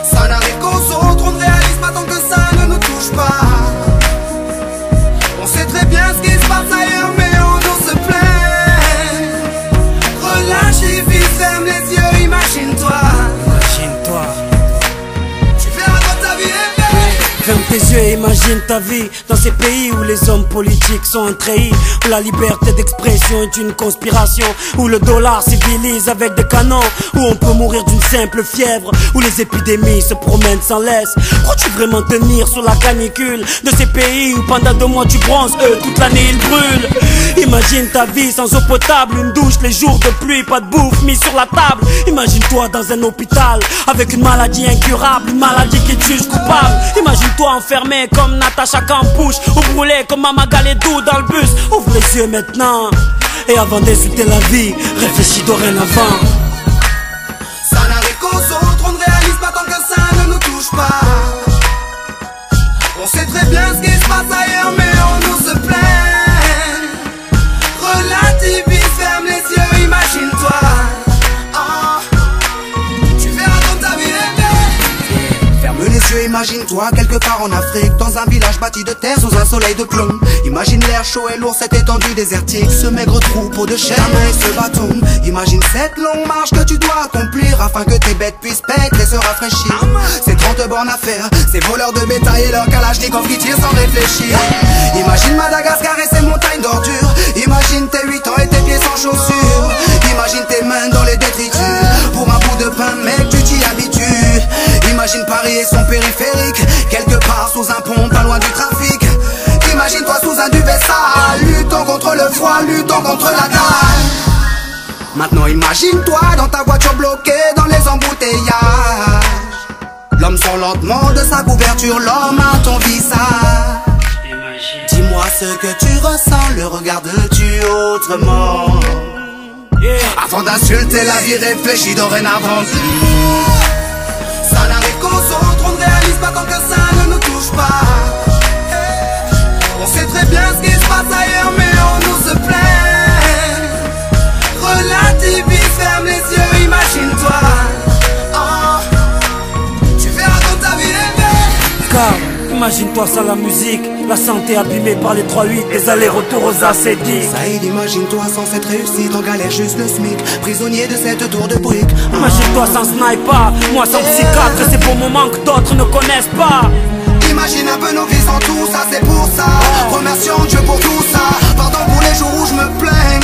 Ça n'arrive qu'aux autres, on ne réalise pas tant que ça ne nous touche pas. On sait très bien ce qui se passe ailleurs, mais on nous se plaint. Relativise, ferme les yeux, imagine-toi. Imagine-toi. Tu verras quand ta vie est belle. Ferme tes yeux et imagine ta vie dans ces pays où les hommes politiques sont un treillis, où la liberté d'expression est une conspiration, où le dollar civilise avec des canons, où on peut mourir d'une simple fièvre, où les épidémies se promènent sans laisse. Crois-tu vraiment tenir sous la canicule de ces pays où pendant 2 mois tu bronzes, eux toute l'année ils brûlent? Imagine ta vie sans eau potable, une douche les jours de pluie, pas de bouffe mise sur la table. Imagine-toi dans un hôpital avec une maladie incurable, une maladie qui te juge coupable. Imagine-toi enfermé comme Natacha Campouche, ou brûlé comme Mama Galedou dans le bus. Ouvre les yeux maintenant, et avant d'insulter la vie, réfléchis dorénavant. Ça n'arrive qu'aux autres, on ne réalise pas tant que ça ne nous touche pas. On sait très bien ce qui se passe ailleurs, mais on nous se plaint. Relativise, ferme les yeux, imagine-toi. Tu verras comme ta vie est belle. Ferme les yeux, imagine-toi quelque part en Afrique, dans un village bâti de terre sous un soleil de plomb. Imagine l'air chaud et lourd, cette étendue désertique, ce maigre troupeau de chair et ce bâton. Imagine cette longue marche que tu dois accomplir afin que tes bêtes puissent paître et se rafraîchir. Ces 30 bornes à faire, ces voleurs de bétail et leurs kalachnikov qui tirent sans réfléchir. Imagine Madagascar et ses montagnes d'ordures. Imagine tes 8 ans et tes pieds sans chaussures. Imagine tes mains dans les détritus. Pour un bout de pain, mec, tu t'y habitues. Imagine Paris et son périphérique, quelque part sous un pont, pas loin du trafic. Imagine-toi sous un duvet sale, luttons contre le froid, luttons contre la dalle. Maintenant imagine-toi dans ta voiture bloquée dans les embouteillages. L'homme sort lentement de sa couverture, l'homme a ton visage. Dis-moi ce que tu ressens, le regardes-tu autrement? Avant d'insulter la vie, réfléchis dorénavant. Ça n'arrive qu'aux autres, on ne réalise pas tant que ça ne nous touche pas. On sait très bien ce qui se passe ailleurs, mais on nous se plaint. Relativise, ferme les yeux, imagine-toi. Tu verras quand ta vie est belle. Car imagine-toi sans la musique, la santé abîmée par les 3-8, les allers-retours aux acédiques. Saïd, imagine-toi sans cette réussite, en galère juste le SMIC, prisonnier de cette tour de briques. Imagine-toi sans sniper, moi sans psychiatre, ces beaux moments que d'autres ne connaissent pas. Imagine un peu nos vies sans tout ça, c'est pour ça. Remercions Dieu pour tout ça. Pardon pour les jours où je me plains.